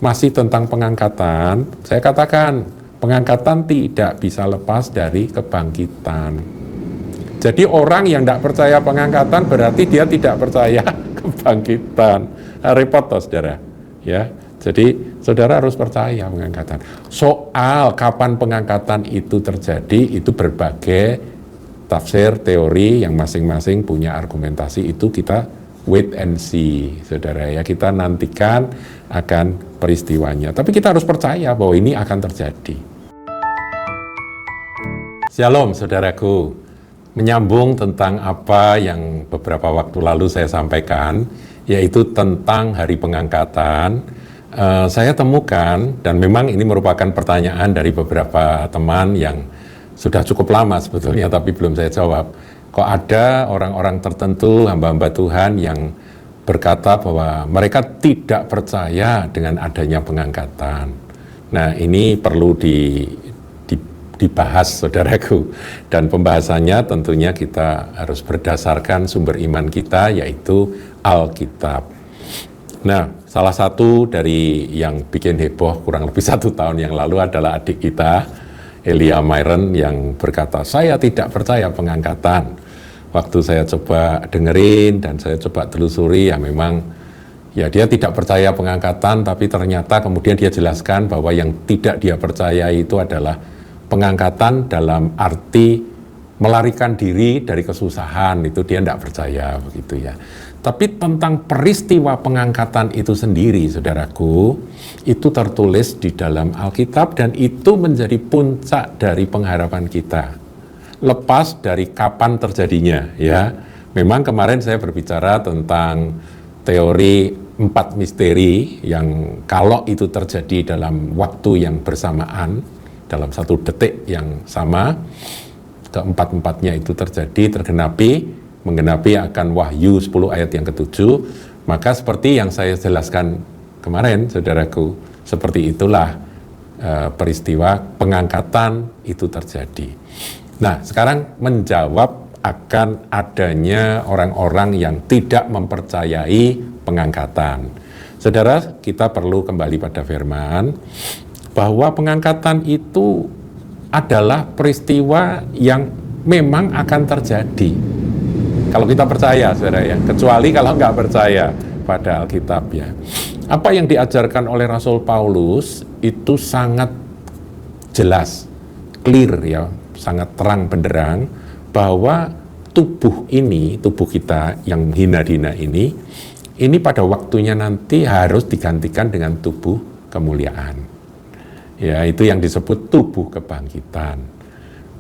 masih tentang pengangkatan, saya katakan pengangkatan tidak bisa lepas dari kebangkitan. Jadi orang yang tidak percaya pengangkatan berarti dia tidak percaya kebangkitan. Repot toh saudara, ya. Jadi saudara harus percaya pengangkatan. Soal kapan pengangkatan itu terjadi, itu berbagai tafsir, teori yang masing-masing punya argumentasi, itu kita wait and see, saudara ya. Kita nantikan akan peristiwanya. Tapi kita harus percaya bahwa ini akan terjadi. Shalom saudaraku. Menyambung tentang apa yang beberapa waktu lalu saya sampaikan, yaitu tentang hari pengangkatan. Saya temukan, dan memang ini merupakan pertanyaan dari beberapa teman yang sudah cukup lama sebetulnya, tapi belum saya jawab. Kok ada orang-orang tertentu, hamba-hamba Tuhan yang berkata bahwa mereka tidak percaya dengan adanya pengangkatan. Nah, ini perlu dibahas saudaraku, dan pembahasannya tentunya kita harus berdasarkan sumber iman kita, yaitu Alkitab. Nah, salah satu dari yang bikin heboh kurang lebih 1 tahun yang lalu adalah adik kita, Elia Myron, yang berkata, saya tidak percaya pengangkatan. Waktu saya coba dengerin dan saya coba telusuri, ya memang ya dia tidak percaya pengangkatan, tapi ternyata kemudian dia jelaskan bahwa yang tidak dia percaya itu adalah pengangkatan dalam arti melarikan diri dari kesusahan, itu dia tidak percaya begitu ya. Tapi tentang peristiwa pengangkatan itu sendiri, saudaraku, itu tertulis di dalam Alkitab dan itu menjadi puncak dari pengharapan kita. Lepas dari kapan terjadinya ya. Memang kemarin saya berbicara tentang teori 4 misteri yang kalau itu terjadi dalam waktu yang bersamaan, dalam 1 detik yang sama, keempat-empatnya itu terjadi, menggenapi akan Wahyu 10 ayat yang ke-7, maka seperti yang saya jelaskan kemarin, saudaraku, seperti itulah peristiwa pengangkatan itu terjadi. Nah, sekarang menjawab akan adanya orang-orang yang tidak mempercayai pengangkatan. Saudara, kita perlu kembali pada firman, bahwa pengangkatan itu adalah peristiwa yang memang akan terjadi. Kalau kita percaya, saudara ya, kecuali kalau nggak percaya pada Alkitab ya. Apa yang diajarkan oleh Rasul Paulus itu sangat jelas, clear ya, sangat terang benderang bahwa tubuh kita yang hina-hina ini pada waktunya nanti harus digantikan dengan tubuh kemuliaan. Ya, itu yang disebut tubuh kebangkitan.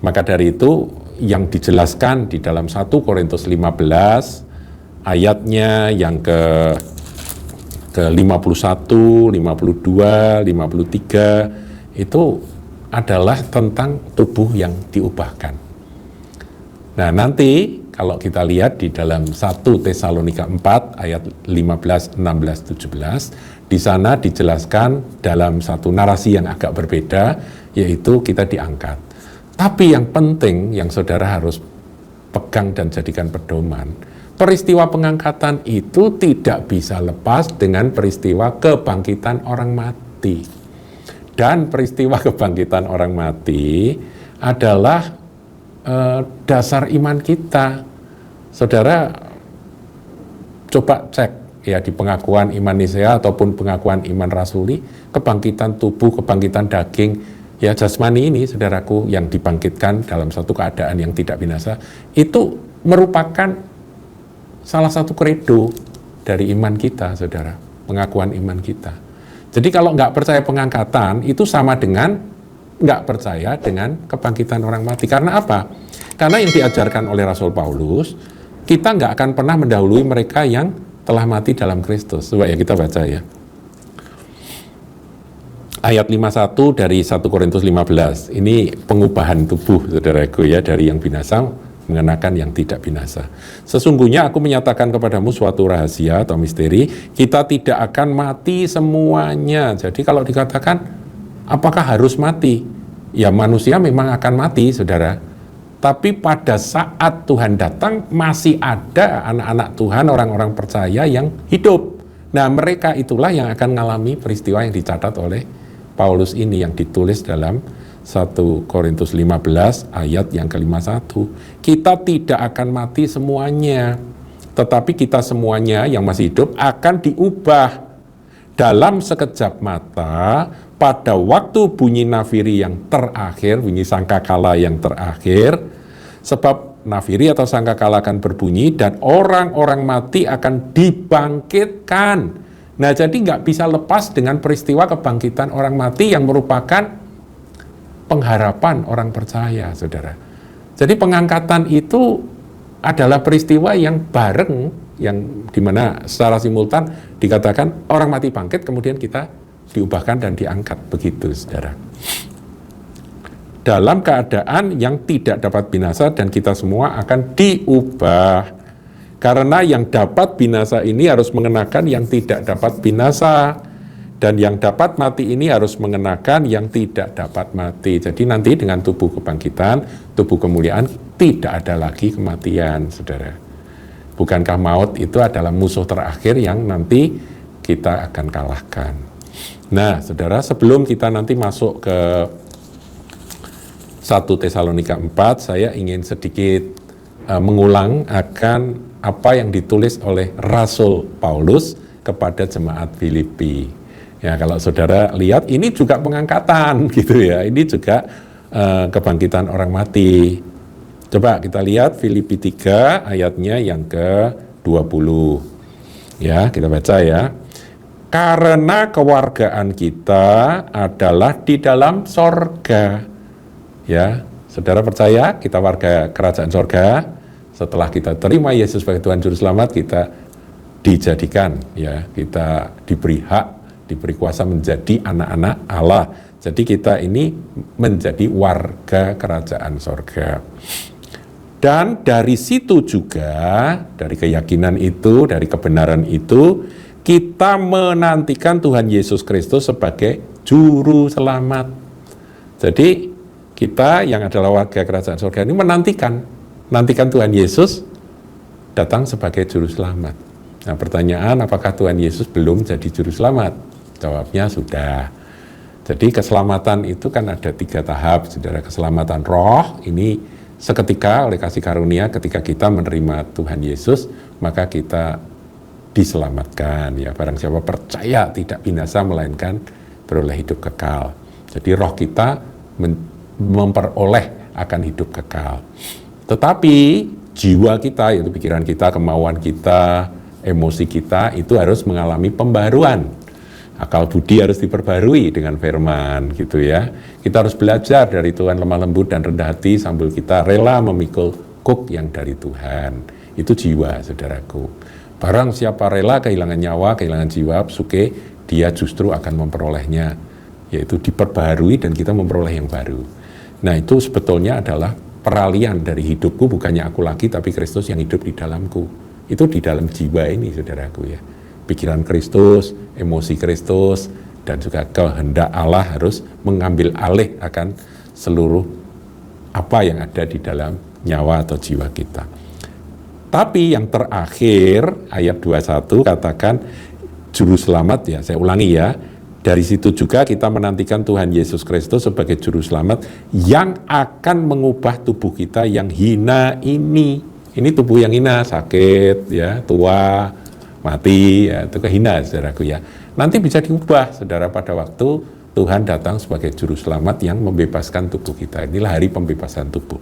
Maka dari itu yang dijelaskan di dalam 1 Korintus 15 ayatnya yang ke 51, 52, 53 itu adalah tentang tubuh yang diubahkan. Nah, nanti kalau kita lihat di dalam 1 Tesalonika 4 ayat 15, 16, 17, di sana dijelaskan dalam satu narasi yang agak berbeda, yaitu kita diangkat. Tapi yang penting yang saudara harus pegang dan jadikan pedoman, peristiwa pengangkatan itu tidak bisa lepas dengan peristiwa kebangkitan orang mati. Dan peristiwa kebangkitan orang mati adalah dasar iman kita. Saudara coba cek ya di pengakuan iman Nisea ataupun pengakuan iman Rasuli, kebangkitan tubuh, kebangkitan daging, ya jasmani ini, saudaraku, yang dibangkitkan dalam satu keadaan yang tidak binasa, itu merupakan salah satu kredo dari iman kita, saudara, pengakuan iman kita. Jadi kalau nggak percaya pengangkatan, itu sama dengan nggak percaya dengan kebangkitan orang mati. Karena apa? Karena yang diajarkan oleh Rasul Paulus, kita nggak akan pernah mendahului mereka yang telah mati dalam Kristus. Coba ya kita baca ya. Ayat 51 dari 1 Korintus 15. Ini pengubahan tubuh, saudaraku ya, dari yang binasa mengenakan yang tidak binasa. Sesungguhnya aku menyatakan kepadamu suatu rahasia atau misteri, kita tidak akan mati semuanya. Jadi kalau dikatakan apakah harus mati? Ya manusia memang akan mati, saudara. Tapi pada saat Tuhan datang, masih ada anak-anak Tuhan, orang-orang percaya yang hidup. Nah, mereka itulah yang akan mengalami peristiwa yang dicatat oleh Paulus ini, yang ditulis dalam 1 Korintus 15 ayat yang ke-51. Kita tidak akan mati semuanya, tetapi kita semuanya yang masih hidup akan diubah dalam sekejap mata, pada waktu bunyi nafiri yang terakhir, bunyi sangkakala yang terakhir. Sebab nafiri atau sangkakala akan berbunyi dan orang-orang mati akan dibangkitkan. Nah, jadi nggak bisa lepas dengan peristiwa kebangkitan orang mati yang merupakan pengharapan orang percaya, saudara. Jadi pengangkatan itu adalah peristiwa yang bareng, yang dimana secara simultan dikatakan orang mati bangkit, kemudian kita diubahkan dan diangkat, begitu, saudara. Dalam keadaan yang tidak dapat binasa dan kita semua akan diubah. Karena yang dapat binasa ini harus mengenakan yang tidak dapat binasa, dan yang dapat mati ini harus mengenakan yang tidak dapat mati. Jadi nanti dengan tubuh kebangkitan, tubuh kemuliaan, tidak ada lagi kematian, saudara. Bukankah maut itu adalah musuh terakhir yang nanti kita akan kalahkan? Nah, saudara, sebelum kita nanti masuk ke 1 Tesalonika 4, saya ingin sedikit mengulang akan apa yang ditulis oleh Rasul Paulus kepada jemaat Filipi. Ya, kalau saudara lihat, ini juga pengangkatan, gitu ya. Ini juga kebangkitan orang mati. Coba kita lihat Filipi 3 ayatnya yang ke-20. Ya, kita baca ya. Karena kewargaan kita adalah di dalam sorga. Ya, saudara percaya kita warga kerajaan sorga. Setelah kita terima Yesus sebagai Tuhan Juru Selamat, kita dijadikan, ya, kita diberi hak, diberi kuasa menjadi anak-anak Allah. Jadi kita ini menjadi warga kerajaan sorga. Dan dari situ juga, dari keyakinan itu, dari kebenaran itu, kita menantikan Tuhan Yesus Kristus sebagai Juru Selamat. Jadi kita yang adalah warga kerajaan surga ini menantikan Tuhan Yesus datang sebagai Juru Selamat. Nah, pertanyaan, apakah Tuhan Yesus belum jadi Juru Selamat? Jawabnya sudah. Jadi keselamatan itu kan ada 3 tahap, saudara. Keselamatan roh ini seketika oleh kasih karunia, ketika kita menerima Tuhan Yesus, maka kita diselamatkan, ya. Barang siapa percaya tidak binasa melainkan beroleh hidup kekal. Jadi roh kita memperoleh akan hidup kekal. Tetapi jiwa kita, yaitu pikiran kita, kemauan kita, emosi kita, itu harus mengalami pembaruan. Akal budi harus diperbarui dengan firman, gitu ya. Kita harus belajar dari Tuhan lemah lembut dan rendah hati sambil kita rela memikul kuk yang dari Tuhan. Itu jiwa, saudaraku. Barang siapa rela kehilangan nyawa, kehilangan jiwa, suke, dia justru akan memperolehnya, yaitu diperbarui dan kita memperoleh yang baru. Nah, itu sebetulnya adalah peralihan dari hidupku, bukannya aku lagi, tapi Kristus yang hidup di dalamku. Itu di dalam jiwa ini, saudaraku, ya. Pikiran Kristus, emosi Kristus, dan juga kehendak Allah harus mengambil alih akan seluruh apa yang ada di dalam nyawa atau jiwa kita. Tapi yang terakhir, ayat 21 katakan Juru Selamat, ya, saya ulangi ya. Dari situ juga kita menantikan Tuhan Yesus Kristus sebagai Juru Selamat yang akan mengubah tubuh kita yang hina ini. Ini tubuh yang hina, sakit, ya, tua, mati, ya, itu kehina, saudaraku, ya. Nanti bisa diubah, saudara, pada waktu Tuhan datang sebagai Juru Selamat yang membebaskan tubuh kita. Inilah hari pembebasan tubuh.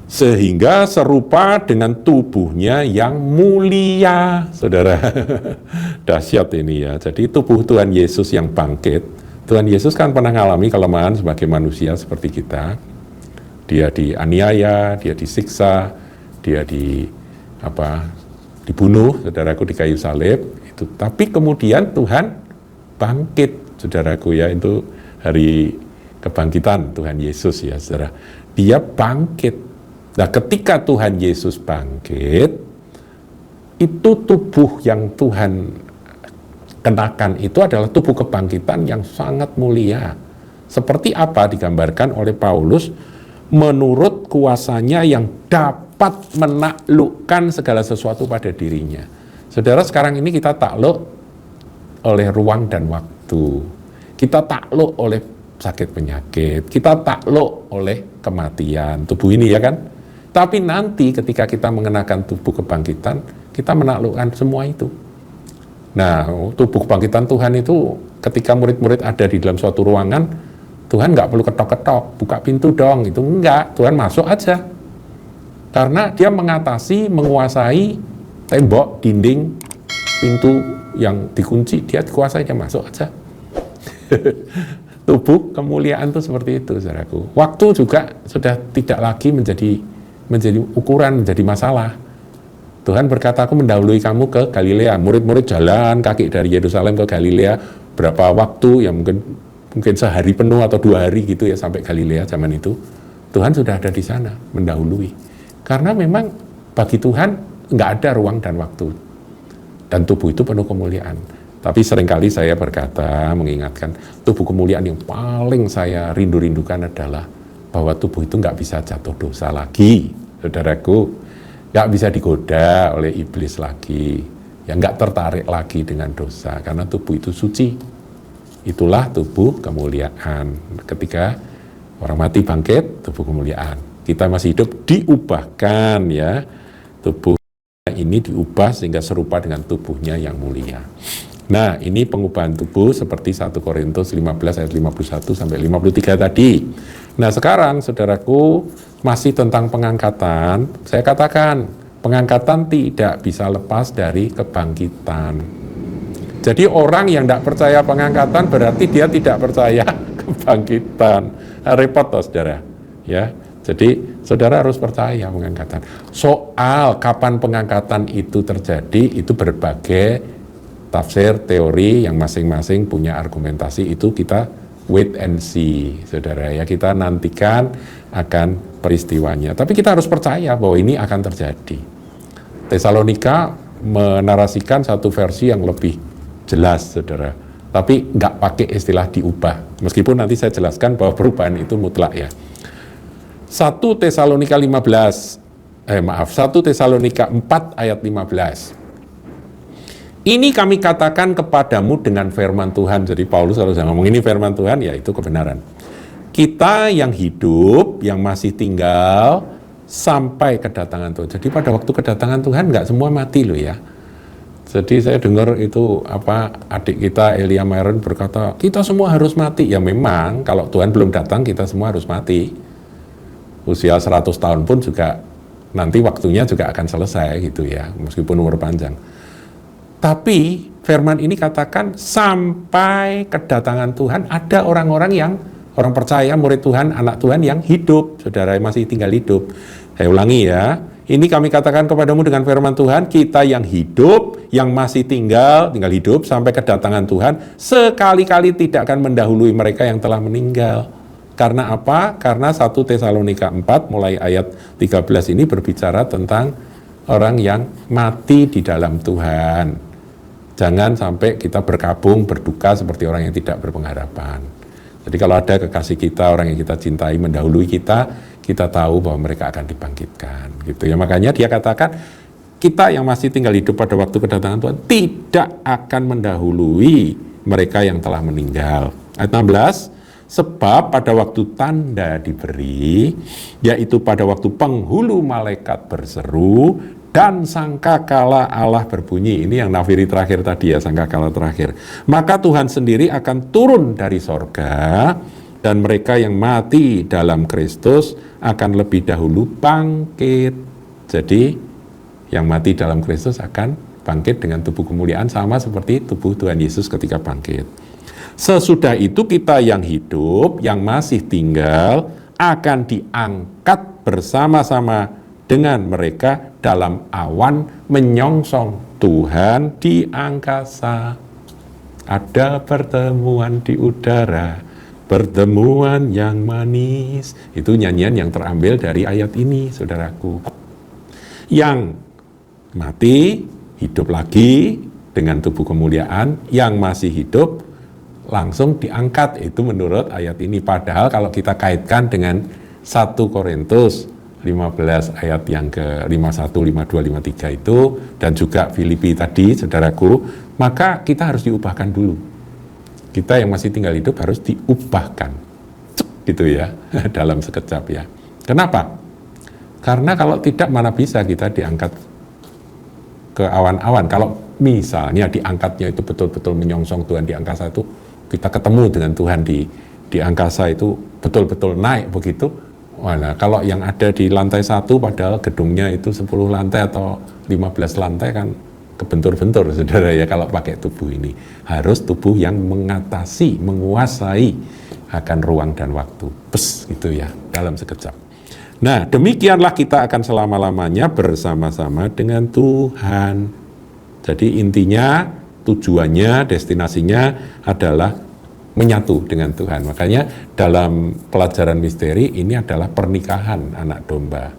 Sehingga serupa dengan tubuhnya yang mulia, saudara. Dahsyat ini, ya. Jadi tubuh Tuhan Yesus yang bangkit. Tuhan Yesus kan pernah mengalami kelemahan sebagai manusia seperti kita. Dia dianiaya, dia disiksa, dia dibunuh, saudaraku, di kayu salib. Itu. Tapi kemudian Tuhan bangkit, saudaraku, ya. Itu hari kebangkitan Tuhan Yesus, ya, saudara. Dia bangkit. Nah, ketika Tuhan Yesus bangkit, itu tubuh yang Tuhan kenakan itu adalah tubuh kebangkitan yang sangat mulia. Seperti apa digambarkan oleh Paulus, menurut kuasanya yang dapat menaklukkan segala sesuatu pada dirinya. Saudara, sekarang ini kita takluk oleh ruang dan waktu. Kita takluk oleh sakit penyakit. Kita takluk oleh kematian tubuh ini, ya kan? Tapi nanti ketika kita mengenakan tubuh kebangkitan, kita menaklukkan semua itu. Nah, tubuh kebangkitan Tuhan itu ketika murid-murid ada di dalam suatu ruangan, Tuhan nggak perlu ketok-ketok, buka pintu dong, itu enggak, Tuhan masuk aja. Karena dia mengatasi, menguasai tembok, dinding, pintu yang dikunci, dia dikuasai, dia masuk aja. Tubuh kemuliaan itu seperti itu, saudaraku. Waktu juga sudah tidak lagi menjadi ukuran, menjadi masalah. Tuhan berkata, aku mendahului kamu ke Galilea. Murid-murid jalan kaki dari Yerusalem ke Galilea, berapa waktu, ya mungkin sehari penuh atau 2 hari gitu ya sampai Galilea zaman itu. Tuhan sudah ada di sana, mendahului. Karena memang bagi Tuhan nggak ada ruang dan waktu. Dan tubuh itu penuh kemuliaan. Tapi seringkali saya berkata, mengingatkan, tubuh kemuliaan yang paling saya rindu-rindukan adalah bahwa tubuh itu nggak bisa jatuh dosa lagi, saudaraku. Nggak bisa digoda oleh iblis lagi, yang nggak tertarik lagi dengan dosa, karena tubuh itu suci. Itulah tubuh kemuliaan. Ketika orang mati bangkit, tubuh kemuliaan. Kita masih hidup, diubahkan ya. Tubuh ini diubah sehingga serupa dengan tubuhnya yang mulia. Nah, ini pengubahan tubuh seperti 1 Korintus 15 ayat 51 sampai 53 tadi. Nah, sekarang saudaraku, masih tentang pengangkatan. Saya katakan, pengangkatan tidak bisa lepas dari kebangkitan. Jadi orang yang tidak percaya pengangkatan berarti dia tidak percaya kebangkitan. Repot toh, saudara. Ya, jadi saudara harus percaya pengangkatan. Soal kapan pengangkatan itu terjadi, itu berbagai tafsir, teori yang masing-masing punya argumentasi, itu kita wait and see, saudara ya, kita nantikan akan peristiwanya. Tapi kita harus percaya bahwa ini akan terjadi. Tesalonika menarasikan satu versi yang lebih jelas, saudara. Tapi nggak pakai istilah diubah. Meskipun nanti saya jelaskan bahwa perubahan itu mutlak ya. 1 Tesalonika 1 Tesalonika 4 ayat 15. Ini kami katakan kepadamu dengan firman Tuhan. Jadi Paulus kalau saya ngomong ini firman Tuhan, ya itu kebenaran. Kita yang hidup, yang masih tinggal sampai kedatangan Tuhan. Jadi pada waktu kedatangan Tuhan nggak semua mati loh ya. Jadi saya dengar itu adik kita Elia Myron berkata, kita semua harus mati. Ya memang kalau Tuhan belum datang kita semua harus mati. Usia 100 tahun pun juga nanti waktunya juga akan selesai gitu ya, meskipun umur panjang. Tapi firman ini katakan sampai kedatangan Tuhan ada orang-orang yang, orang percaya, murid Tuhan, anak Tuhan yang hidup, saudara masih tinggal hidup. Saya ulangi ya, ini kami katakan kepadamu dengan firman Tuhan, kita yang hidup, yang masih tinggal hidup sampai kedatangan Tuhan, sekali-kali tidak akan mendahului mereka yang telah meninggal. Karena apa? Karena 1 Tesalonika 4 mulai ayat 13 ini berbicara tentang orang yang mati di dalam Tuhan. Jangan sampai kita berkabung, berduka seperti orang yang tidak berpengharapan. Jadi kalau ada kekasih kita, orang yang kita cintai mendahului kita, kita tahu bahwa mereka akan dibangkitkan. Gitu ya. Makanya dia katakan, kita yang masih tinggal hidup pada waktu kedatangan Tuhan tidak akan mendahului mereka yang telah meninggal. Ayat 16, sebab pada waktu tanda diberi, yaitu pada waktu penghulu malaikat berseru, dan sangkakala Allah berbunyi. Ini yang nafiri terakhir tadi ya, sangkakala terakhir. Maka Tuhan sendiri akan turun dari sorga, dan mereka yang mati dalam Kristus akan lebih dahulu bangkit. Jadi, yang mati dalam Kristus akan bangkit dengan tubuh kemuliaan sama seperti tubuh Tuhan Yesus ketika bangkit. Sesudah itu kita yang hidup, yang masih tinggal, akan diangkat bersama-sama dengan mereka dalam awan menyongsong Tuhan di angkasa. Ada pertemuan di udara, pertemuan yang manis. Itu nyanyian yang terambil dari ayat ini, saudaraku. Yang mati, hidup lagi dengan tubuh kemuliaan, yang masih hidup langsung diangkat. Itu menurut ayat ini. Padahal kalau kita kaitkan dengan 1 Korintus 15 ayat yang ke 51, 52, 53 itu, dan juga Filipi tadi, saudaraku, maka kita harus diubahkan dulu. Kita yang masih tinggal hidup harus diubahkan. Gitu ya, dalam sekejap ya. Kenapa? Karena kalau tidak, mana bisa kita diangkat ke awan-awan. Kalau misalnya diangkatnya itu betul-betul menyongsong Tuhan di angkasa itu, kita ketemu dengan Tuhan di angkasa itu betul-betul naik begitu. Nah, kalau yang ada di lantai 1 padahal gedungnya itu 10 lantai atau 15 lantai kan kebentur-bentur, saudara ya, kalau pakai tubuh ini. Harus tubuh yang mengatasi, menguasai akan ruang dan waktu. Gitu ya, dalam sekejap. Nah, demikianlah kita akan selama-lamanya bersama-sama dengan Tuhan. Jadi intinya, tujuannya, destinasinya adalah menyatu dengan Tuhan. Makanya dalam pelajaran misteri ini adalah pernikahan anak domba,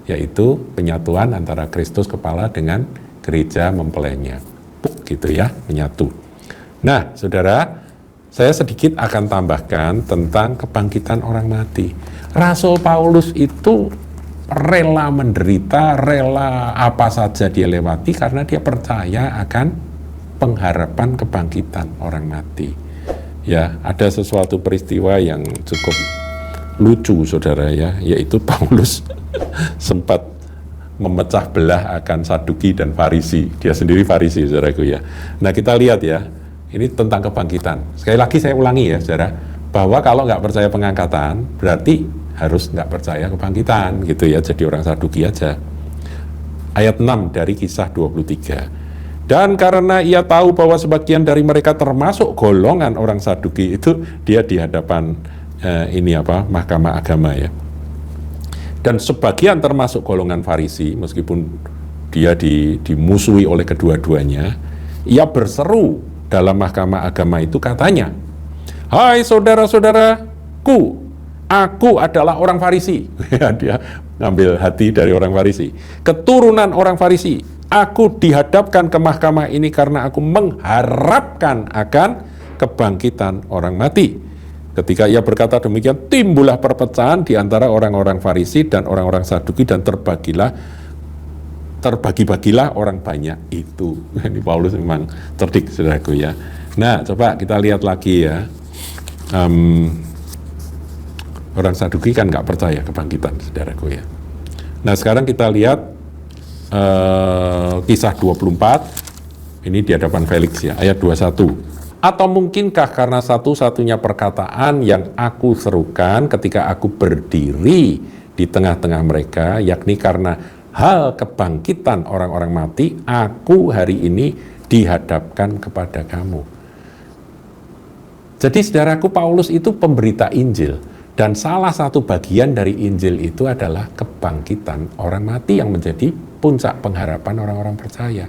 yaitu penyatuan antara Kristus kepala dengan gereja mempelainya. Gitu ya, menyatu. Nah, saudara, saya sedikit akan tambahkan tentang kebangkitan orang mati. Rasul Paulus itu rela menderita, rela apa saja dia lewati karena dia percaya akan pengharapan kebangkitan orang mati. Ya, ada sesuatu peristiwa yang cukup lucu, saudara ya, yaitu Paulus sempat memecah belah akan Saduki dan Farisi. Dia sendiri Farisi, saudaraku ya. Nah, kita lihat ya, ini tentang kebangkitan. Sekali lagi saya ulangi ya, saudara, bahwa kalau nggak percaya pengangkatan, berarti harus nggak percaya kebangkitan, gitu ya, jadi orang Saduki aja. Ayat 6 dari Kisah 23. Dan karena ia tahu bahwa sebagian dari mereka termasuk golongan orang Saduki, itu dia di hadapan Mahkamah Agama ya. Dan sebagian termasuk golongan Farisi, meskipun dia dimusuhi oleh kedua-duanya, ia berseru dalam Mahkamah Agama itu, katanya, "Hai saudara-saudaraku, aku adalah orang Farisi." Dia ngambil hati dari orang Farisi. "Keturunan orang Farisi, aku dihadapkan ke mahkamah ini karena aku mengharapkan akan kebangkitan orang mati." Ketika ia berkata demikian, timbullah perpecahan di antara orang-orang Farisi dan orang-orang Saduki, dan terbagi-bagilah orang banyak itu. Ini Paulus memang cerdik, saudaraku ya. Nah, coba kita lihat lagi ya. Orang Saduki kan nggak percaya kebangkitan, saudaraku ya. Nah, sekarang kita lihat Kisah 24, ini di hadapan Felix ya, ayat 21. "Atau mungkinkah karena satu-satunya perkataan yang aku serukan ketika aku berdiri di tengah-tengah mereka, yakni karena hal kebangkitan orang-orang mati, aku hari ini dihadapkan kepada kamu." Jadi saudaraku, Paulus itu pemberita Injil, dan salah satu bagian dari Injil itu adalah kebangkitan orang mati yang menjadi puncak pengharapan orang-orang percaya.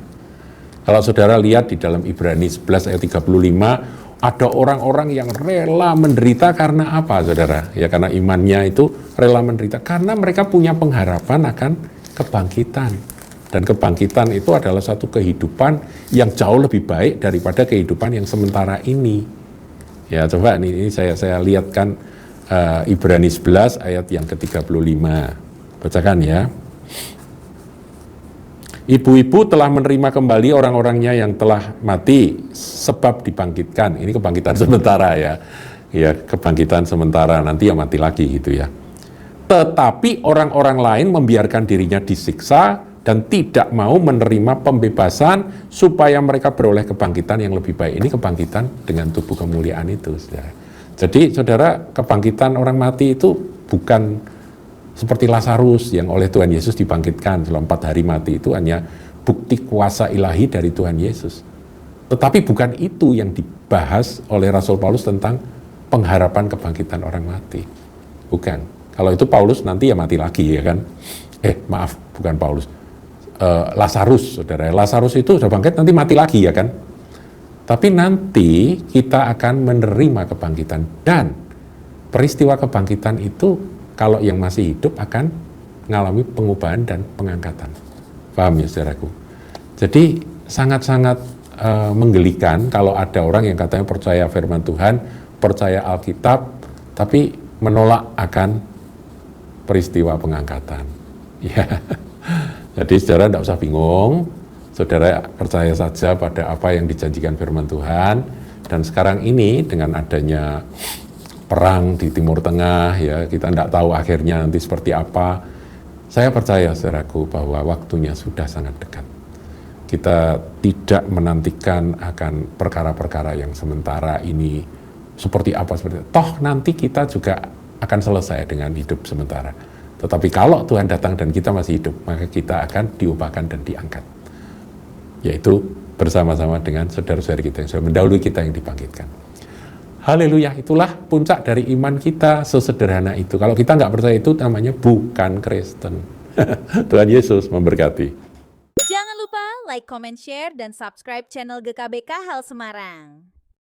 Kalau saudara lihat di dalam Ibrani 11 ayat 35, ada orang-orang yang rela menderita karena apa, saudara? Ya, karena imannya itu rela menderita, karena mereka punya pengharapan akan kebangkitan. Dan kebangkitan itu adalah satu kehidupan yang jauh lebih baik daripada kehidupan yang sementara ini. Ya, coba ini saya lihatkan Ibrani 11 ayat yang ke-35. Bacakan ya. "Ibu-ibu telah menerima kembali orang-orangnya yang telah mati sebab dibangkitkan." Ini kebangkitan sementara ya. Ya, kebangkitan sementara, nanti ya mati lagi gitu ya. "Tetapi orang-orang lain membiarkan dirinya disiksa dan tidak mau menerima pembebasan supaya mereka beroleh kebangkitan yang lebih baik." Ini kebangkitan dengan tubuh kemuliaan itu, saudara. Jadi, saudara, kebangkitan orang mati itu bukan seperti Lazarus yang oleh Tuhan Yesus dibangkitkan setelah 4 hari mati. Itu hanya bukti kuasa ilahi dari Tuhan Yesus. Tetapi bukan itu yang dibahas oleh Rasul Paulus tentang pengharapan kebangkitan orang mati. Bukan. Kalau itu Paulus nanti ya mati lagi, ya kan? Maaf, bukan Paulus. Lazarus, saudara. Lazarus itu sudah bangkit, nanti mati lagi, ya kan? Tapi nanti kita akan menerima kebangkitan. Dan peristiwa kebangkitan itu, kalau yang masih hidup akan mengalami pengubahan dan pengangkatan. Paham ya, saudaraku? Jadi sangat-sangat menggelikan kalau ada orang yang katanya percaya firman Tuhan, percaya Alkitab, tapi menolak akan peristiwa pengangkatan. Ya, jadi saudara tidak usah bingung, saudara percaya saja pada apa yang dijanjikan firman Tuhan. Dan sekarang ini dengan adanya perang di Timur Tengah, ya kita tidak tahu akhirnya nanti seperti apa. Saya percaya saudaraku bahwa waktunya sudah sangat dekat. Kita tidak menantikan akan perkara-perkara yang sementara ini seperti apa seperti itu. Toh nanti kita juga akan selesai dengan hidup sementara. Tetapi kalau Tuhan datang dan kita masih hidup, maka kita akan diubahkan dan diangkat. Yaitu bersama-sama dengan saudara-saudara kita yang sudah mendahului kita yang dibangkitkan. Haleluya, itulah puncak dari iman kita, sesederhana itu. Kalau kita nggak percaya itu namanya bukan Kristen. Tuhan Yesus memberkati. Jangan lupa like, comment, share, dan subscribe channel GKBK Hal Semarang.